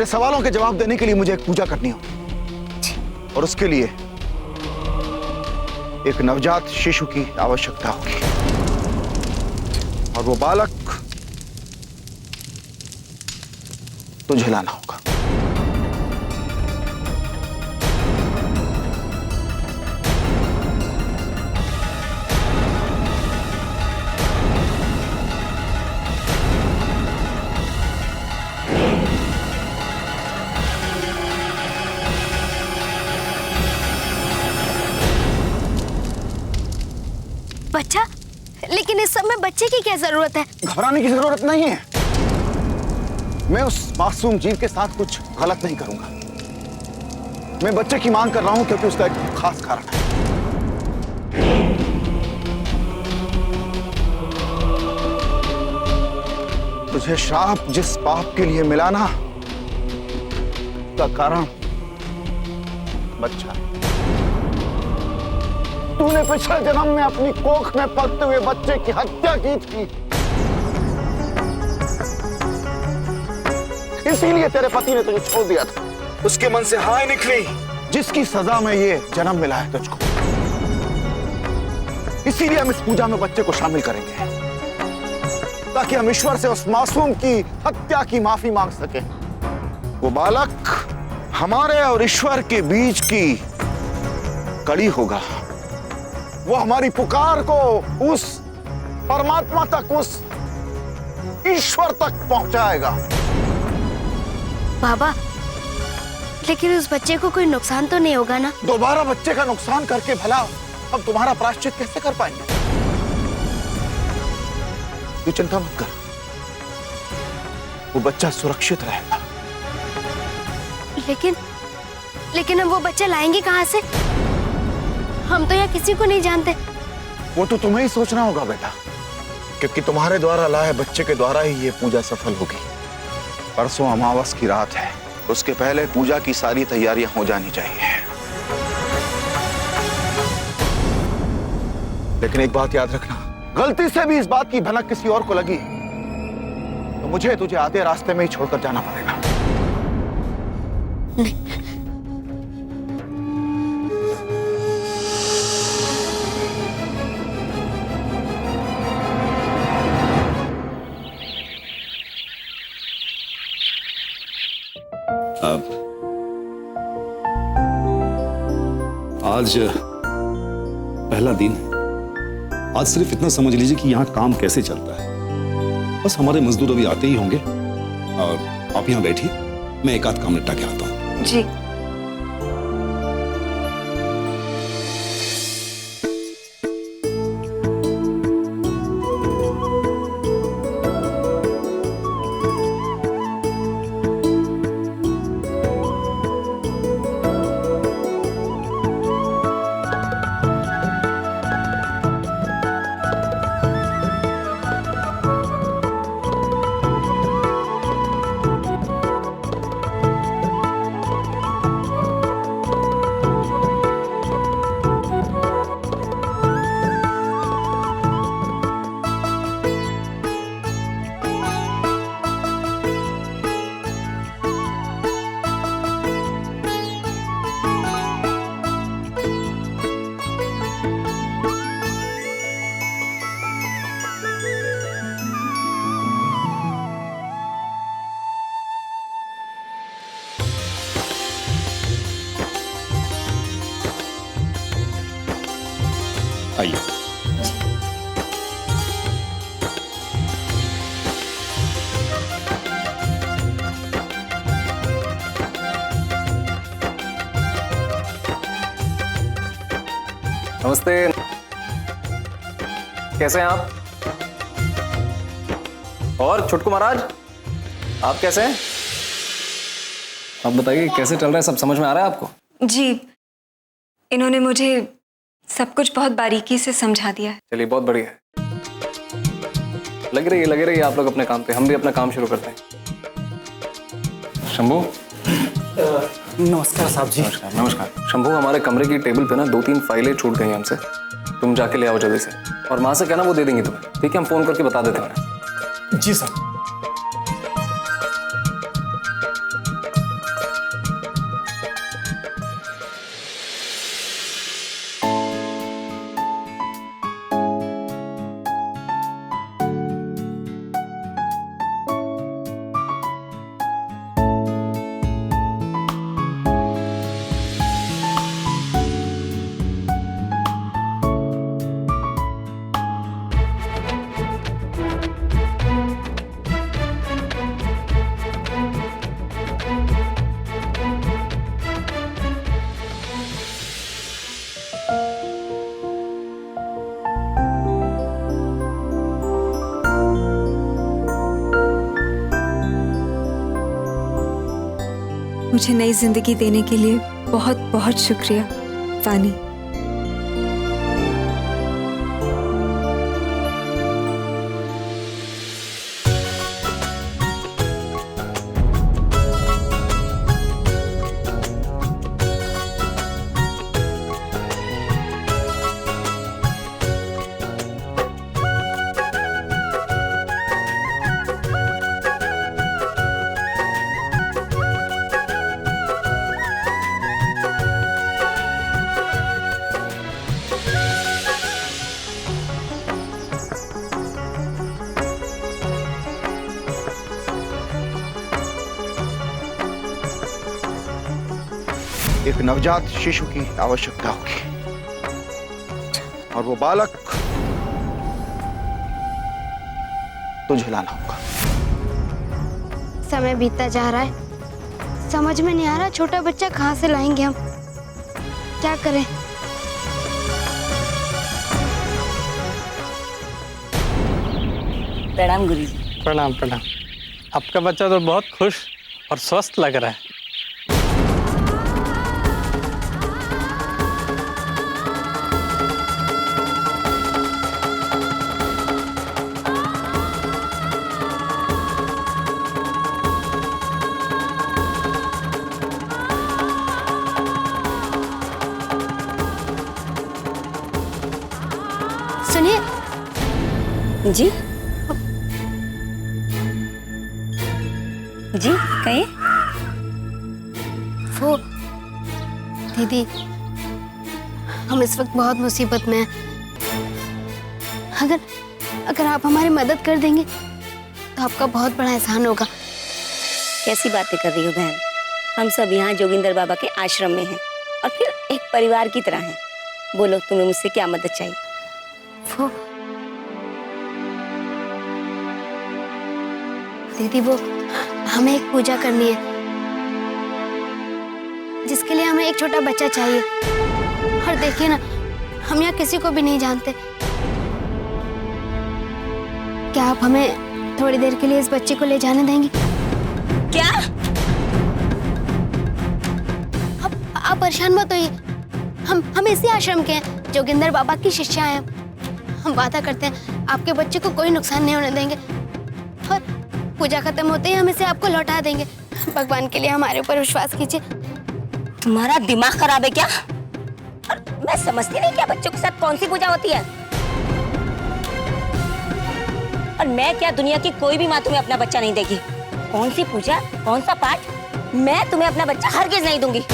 मेरे सवालों के जवाब देने के लिए मुझे एक पूजा करनी हो, और उसके लिए एक नवजात शिशु की आवश्यकता होगी, और वो बालक तुझे लाना होगा। बच्चा? लेकिन इस समय बच्चे की क्या जरूरत है? घबराने की जरूरत नहीं है। मैं उस मासूम जीव के साथ कुछ गलत नहीं करूंगा। मैं बच्चे की मांग कर रहा हूं क्योंकि उसका एक खास कारण है। तुझे श्राप जिस पाप के लिए मिला ना, उसका कारण बच्चा। तूने पिछले जन्म में अपनी कोख में पलते हुए बच्चे की हत्या की थी, इसीलिए तेरे पति ने तुझे छोड़ दिया था। उसके मन से हाय निकली, जिसकी सजा में ये जन्म मिला है तुझको। इसीलिए हम इस पूजा में बच्चे को शामिल करेंगे, ताकि हम ईश्वर से उस मासूम की हत्या की माफी मांग सके। वो बालक हमारे और ईश्वर के बीच की कड़ी होगा। वो हमारी पुकार को उस परमात्मा तक, उस ईश्वर तक पहुंचाएगा। बाबा, लेकिन उस बच्चे को कोई नुकसान तो नहीं होगा ना? दोबारा बच्चे का नुकसान करके भला हम तुम्हारा प्रायश्चित कैसे कर पाएंगे? तू चिंता मत कर, वो बच्चा सुरक्षित रहेगा। लेकिन हम वो बच्चा लाएंगे कहां से? हम तो यहाँ किसी को नहीं जानते। वो तो तुम्हें ही सोचना होगा बेटा, क्योंकि तुम्हारे द्वारा लाए बच्चे के द्वारा ही ये पूजा सफल होगी। परसों अमावस की रात है, उसके पहले पूजा की सारी तैयारियां हो जानी चाहिए। लेकिन एक बात याद रखना, गलती से भी इस बात की भनक किसी और को लगी तो मुझे तुझे आधे रास्ते में ही छोड़कर जाना पड़ेगा। नहीं। आज पहला दिन है। आज सिर्फ इतना समझ लीजिए कि यहाँ काम कैसे चलता है। बस हमारे मजदूर अभी आते ही होंगे, और आप यहाँ बैठिए, मैं एक आध काम निपटा के आता हूँ। जी। आइए। नमस्ते, कैसे हैं आप? और छुटकू महाराज, आप कैसे हैं? आप बताइए कैसे चल रहा है, सब समझ में आ रहा है आपको? जी, इन्होंने मुझे सब कुछ बहुत बारीकी से समझा दिया है। चलिए, बहुत बढ़िया है। लगे रहिए आप लोग अपने काम पे, हम भी अपना काम शुरू करते हैं। शंभू। नमस्कार साहब जी। नमस्कार नमस्कार। शंभू, हमारे कमरे की टेबल पे ना 2-3 फाइलें छूट गई हमसे, तुम जाके ले आओ जल्दी से, और माँ से कहना वो दे देंगी तुम्हें, ठीक है? हम फोन करके बता देते हैं। जी सर। मुझे नई जिंदगी देने के लिए बहुत बहुत शुक्रिया वानी। एक नवजात शिशु की आवश्यकता होगी और वो बालक तुझे लाना होगा। समय बीतता जा रहा है, समझ में नहीं आ रहा छोटा बच्चा कहाँ से लाएंगे हम, क्या करें। प्रणाम गुरुजी। प्रणाम प्रणाम। आपका बच्चा तो बहुत खुश और स्वस्थ लग रहा है। सुनिए जी जी कहिए। वो दीदी, हम इस वक्त बहुत मुसीबत में हैं। अगर आप हमारी मदद कर देंगे तो आपका बहुत बड़ा एहसान होगा। कैसी बातें कर रही हो बहन, हम सब यहाँ जोगिंदर बाबा के आश्रम में हैं और फिर एक परिवार की तरह हैं। बोलो तुम्हें मुझसे क्या मदद चाहिए। वो दीदी, वो हमें एक पूजा करनी है जिसके लिए हमें एक छोटा बच्चा चाहिए। और देखिए ना, हम यहाँ किसी को भी नहीं जानते। क्या आप हमें थोड़ी देर के लिए इस बच्चे को ले जाने देंगे? क्या? आप परेशान मत होइए। हम इसी आश्रम के हैं, जोगिंदर बाबा की शिष्या हैं। हम वादा करते हैं आपके बच्चे को कोई नुकसान नहीं होने देंगे और पूजा खत्म होते ही हम इसे आपको लौटा देंगे। भगवान के लिए हमारे ऊपर विश्वास कीजिए। तुम्हारा दिमाग खराब है क्या? और मैं समझती नहीं क्या बच्चों के साथ कौन सी पूजा होती है। और मैं क्या, दुनिया की कोई भी माँ तुम्हें अपना बच्चा नहीं देगी। कौन सी पूजा, कौन सा पाठ, मैं तुम्हें अपना बच्चा हरगिज नहीं दूंगी।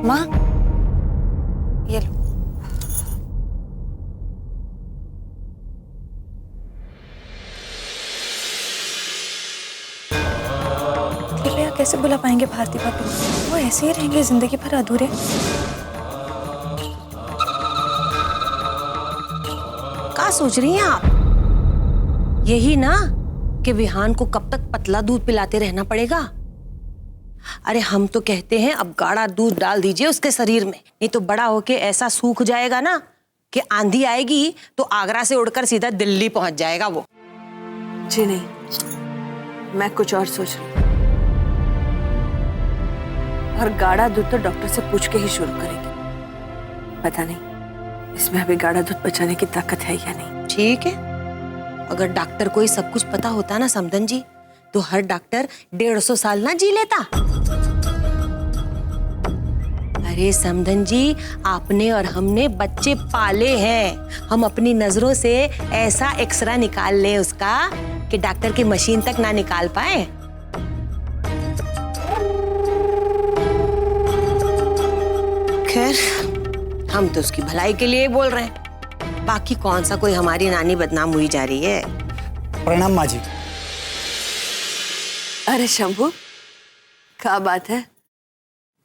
माँ, ये लो। कृपया कैसे बुला पाएंगे भारती भाभी? वो ऐसे ही रहेंगे जिंदगी भर अधूरे। क्या सोच रही हैं आप? यही ना कि विहान को कब तक पतला दूध पिलाते रहना पड़ेगा। अरे हम तो कहते हैं अब गाढ़ा दूध डाल दीजिए उसके शरीर में, नहीं तो बड़ा होके ऐसा सूख जाएगा ना कि आंधी आएगी तो आगरा से उड़कर सीधा दिल्ली पहुंच जाएगा वो। जी नहीं, मैं कुछ और सोच रही हूँ। और गाढ़ा दूध तो डॉक्टर से पूछ के ही शुरू करेंगे। पता नहीं इसमें अभी गाढ़ा दूध बचाने की ताकत है या नहीं। ठीक है, अगर डॉक्टर को ही सब कुछ पता होता ना समधन जी, तो हर डॉक्टर 150 साल ना जी लेता। अरे समधन जी, आपने और हमने बच्चे पाले हैं। हम अपनी नजरों से ऐसा एक्सरा निकाल ले उसका कि डॉक्टर की मशीन तक ना निकाल पाए। खैर, हम तो उसकी भलाई के लिए बोल रहे हैं, बाकी कौन सा कोई हमारी नानी बदनाम हुई जा रही है। प्रणाम माँ जी। अरे शंभू, क्या बात है,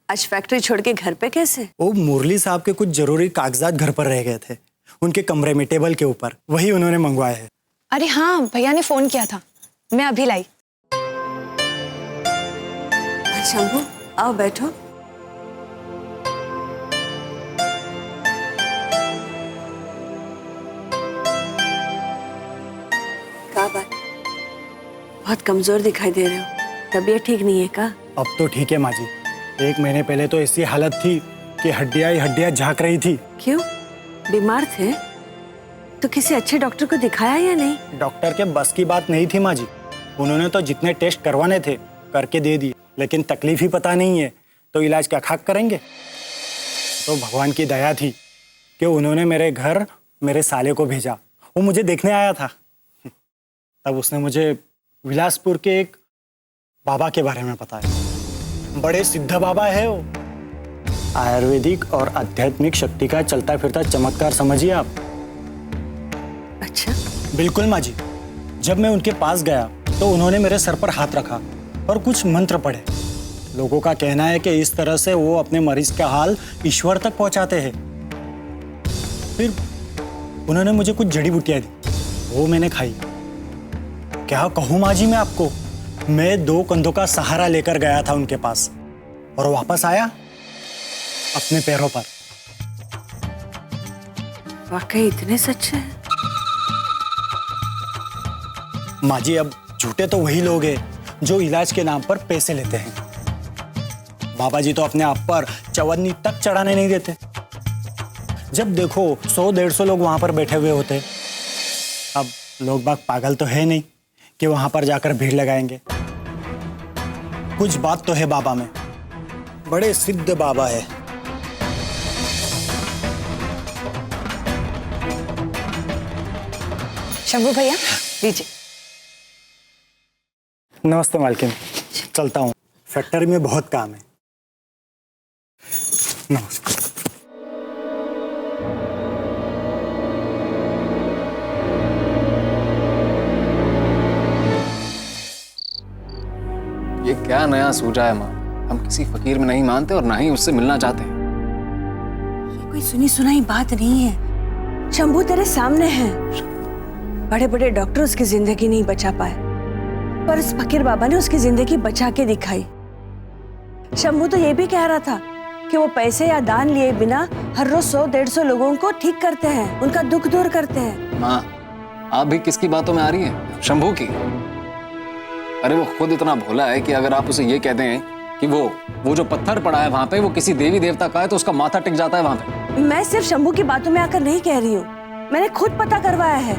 आज फैक्ट्री छोड़ के घर पे कैसे? वो मुरली साहब के कुछ जरूरी कागजात घर पर रह गए थे, उनके कमरे में टेबल के ऊपर, वही उन्होंने मंगवाए हैं। अरे हाँ, भैया ने फोन किया था, मैं अभी लाई। शंभू आओ बैठो। क्या बात, बहुत कमजोर दिखाई दे रहे हो, तबीयत ठीक नहीं है का? अब तो ठीक है माँ जी। 1 महीने पहले तो ऐसी हालत थी कि हड्डियां ही हड्डियां झाँक रही थी। क्यों, बीमार थे? तो किसी अच्छे डॉक्टर को दिखाया या नहीं? डॉक्टर के बस की बात नहीं थी माँ जी। उन्होंने तो जितने टेस्ट करवाने थे करके दे दिए, लेकिन तकलीफ ही पता नहीं है, तो इलाज क्या खाक करेंगे। तो भगवान की दया थी कि उन्होंने मेरे घर मेरे साले को भेजा, वो मुझे देखने आया था। तब उसने मुझे विलासपुर के एक बाबा के बारे में बताया। बड़े सिद्ध बाबा है वो, आयुर्वेदिक और आध्यात्मिक शक्ति का चलता फिरता चमत्कार समझिए आप। अच्छा? बिल्कुल माँ जी। जब मैं उनके पास गया तो उन्होंने मेरे सर पर हाथ रखा और कुछ मंत्र पढ़े। लोगों का कहना है कि इस तरह से वो अपने मरीज का हाल ईश्वर तक पहुंचाते हैं। फिर उन्होंने मुझे कुछ जड़ी बूटियां दी, वो मैंने खाई। क्या कहूँ माँ जी मैं आपको, मैं 2 कंधों का सहारा लेकर गया था उनके पास और वापस आया अपने पैरों पर। वाकई इतने सच्चे हैं? माँ जी, अब झूठे तो वही लोग हैं जो इलाज के नाम पर पैसे लेते हैं। बाबा जी तो अपने आप पर चवन्नी तक चढ़ाने नहीं देते। जब देखो 100-150 लोग वहां पर बैठे हुए होते। अब लोग बाग पागल तो है नहीं कि वहां पर जाकर भीड़ लगाएंगे। कुछ बात तो है बाबा में, बड़े सिद्ध बाबा है। शंभू भैया लीजिए। नमस्ते मालकिन, चलता हूँ, फैक्ट्री में बहुत काम है। नमस्कार। ये क्या नया सूझा है माँ? हम किसी फकीर में नहीं मानते और ना ही उससे मिलना चाहते। ये कोई सुनी सुनाई बात नहीं है। शंभू तेरे सामने है। बड़े बड़े डॉक्टर उसकी जिंदगी नहीं बचा पाए, पर उस फकीर बाबा ने उसकी जिंदगी बचा के दिखाई। शंभू तो ये भी कह रहा था कि वो पैसे या दान लिए बिना हर रोज 100-150 लोगों को ठीक करते हैं, उनका दुख दूर करते हैं। माँ, आप भी किसकी बातों में आ रही हैं? शंभू की। अरे वो खुद इतना भोला है कि अगर आप उसे ये कहते हैं कि वो जो पत्थर पड़ा है वहां पे वो किसी देवी देवता का है तो उसका माथा टिक जाता है वहां पे। मैं सिर्फ शंभू की बातों में आकर नहीं कह रही हूँ, मैंने खुद पता करवाया है।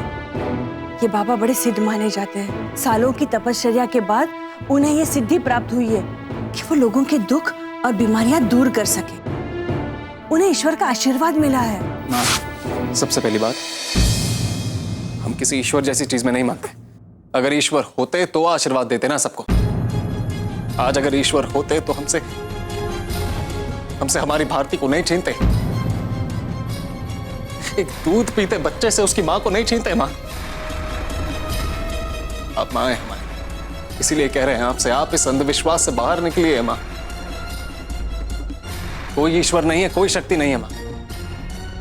ये बाबा बड़े सिद्ध माने जाते हैं। सालों की तपश्चर्या के बाद उन्हें ये सिद्धि प्राप्त हुई है कि वो लोगों के दुख और बीमारियां दूर कर सके। उन्हें ईश्वर का आशीर्वाद मिला है। माँ, सबसे पहली बात, हम किसी ईश्वर जैसी चीज में नहीं मानते। अगर ईश्वर होते तो आशीर्वाद देते ना सबको। आज अगर ईश्वर होते तो हमसे हमारी भारती को नहीं छीनते। एक दूध पीते बच्चे से उसकी मां को नहीं छीनते। मां, आप मां हैं हमारी, इसीलिए कह रहे हैं आपसे, आप इस अंधविश्वास से बाहर निकलिए मां। कोई ईश्वर नहीं है, कोई शक्ति नहीं है मां।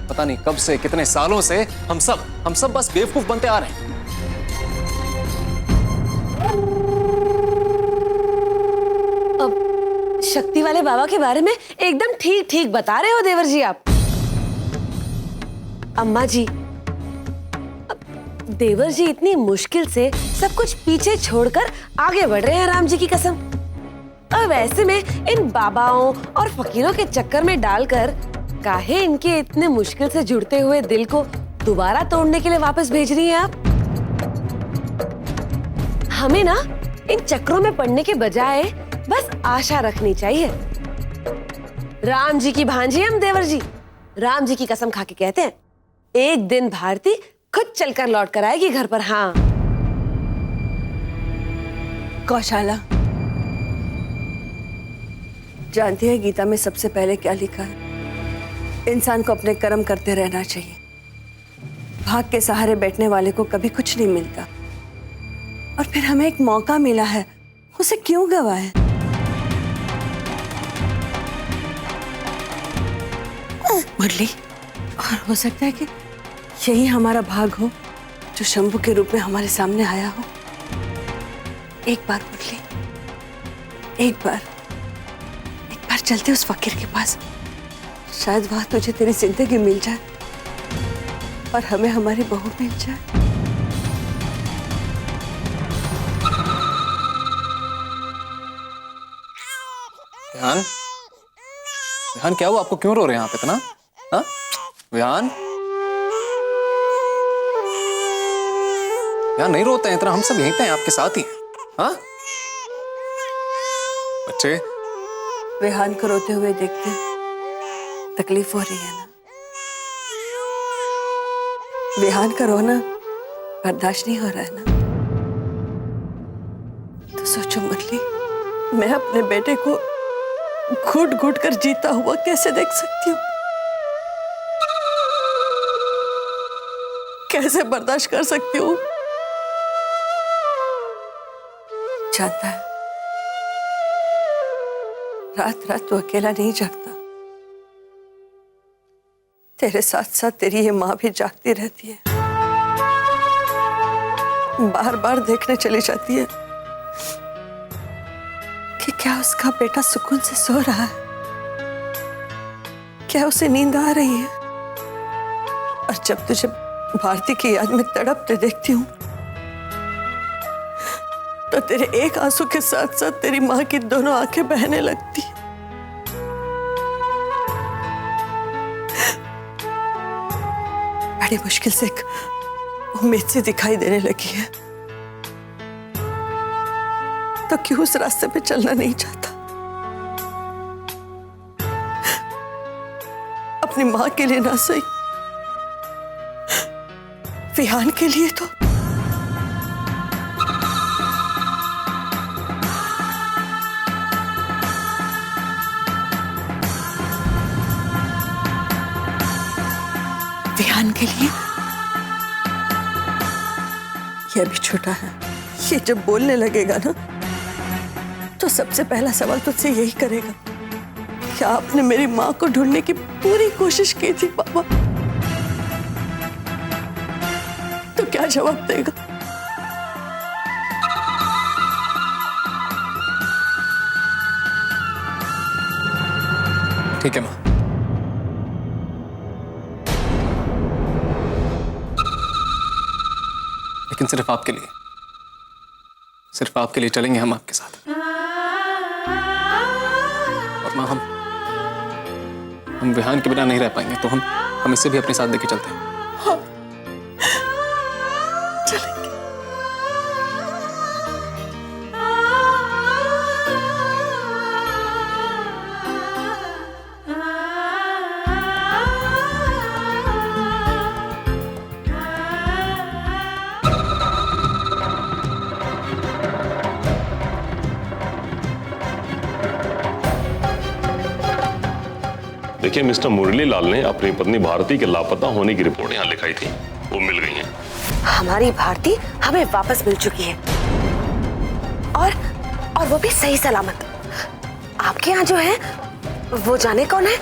पता नहीं कब से, कितने सालों से हम सब बस बेवकूफ बनते आ रहे हैं। शक्ति वाले बाबा के बारे में एकदम ठीक ठीक बता रहे हो देवर जी आप। अम्मा जी, देवर जी इतनी मुश्किल से सब कुछ पीछे छोड़कर आगे बढ़ रहे हैं, राम जी की कसम। अब ऐसे में इन बाबाओं और फकीरों के चक्कर में डालकर काहे इनके इतने मुश्किल से जुड़ते हुए दिल को दोबारा तोड़ने के लिए वापस भेज रही हैं आप? हमें ना इन चक्रों में पड़ने के बजाय बस आशा रखनी चाहिए। राम जी की भांजी हम देवर जी, राम जी की कसम खा के कहते हैं, एक दिन भारती खुद चलकर लौट कर आएगी घर पर। हाँ कौशाला, जानती है गीता में सबसे पहले क्या लिखा है? इंसान को अपने कर्म करते रहना चाहिए। भाग के सहारे बैठने वाले को कभी कुछ नहीं मिलता, और फिर हमें एक मौका मिला है, उसे क्यों गवाए? मुरली, और हो सकता है कि यही हमारा भाग हो जो शंभू के रूप में हमारे सामने आया हो। एक बार मुरली, एक बार चलते उस फकीर के पास, शायद वहां तुझे तेरी जिंदगी मिल जाए और हमें हमारी बहू मिल जाए। विहान, विहान क्या हुआ? आपको क्यों रो रहे हैं आप इतना? हाँ विहान, विहान नहीं रोते हैं इतना, हम सब यहीं पे हैं आपके साथ ही। हाँ बच्चे, विहान को रोते हुए देखते तकलीफ हो रही है ना? विहान का रोना बर्दाश्त नहीं हो रहा है ना? तो सोचो मुरली, मैं अपने बेटे को घुट घुट कर जीता हुआ कैसे देख सकती हूँ? कैसे बर्दाश्त कर सकती हूँ? जानता है, रात रात तो अकेला नहीं जागता, तेरे साथ साथ तेरी ये माँ भी जागती रहती है, बार बार देखने चली जाती है कि क्या उसका बेटा सुकून से सो रहा है, क्या उसे नींद आ रही है। और जब तुझे भारती की याद में तड़पते देखती हूँ तो तेरे एक आंसू के साथ साथ तेरी माँ की दोनों आंखें बहने लगती। बड़ी मुश्किल से एक उम्मीद से दिखाई देने लगी है, तो क्यों उस रास्ते पे चलना नहीं चाहता? अपनी माँ के लिए ना सही, विहान के लिए तो। विहान के लिए यह भी छोटा है, ये जब बोलने लगेगा ना तो सबसे पहला सवाल तुझसे यही करेगा, क्या आपने मेरी माँ को ढूंढने की पूरी कोशिश की थी पापा? तो क्या जवाब देगा? ठीक है माँ, लेकिन सिर्फ आपके लिए, सिर्फ आपके लिए चलेंगे हम आपके साथ। और माँ, हम विहान के बिना नहीं रह पाएंगे, तो हम इसे भी अपने साथ लेके चलते हैं। देखिए, मिस्टर मुरली लाल ने अपनी पत्नी भारती के लापता होने की रिपोर्ट यहाँ लिखाई थी, वो मिल गई हैं। हमारी भारती हमें वापस मिल चुकी है, और वो भी सही सलामत। आपके यहाँ जो है वो जाने कौन है?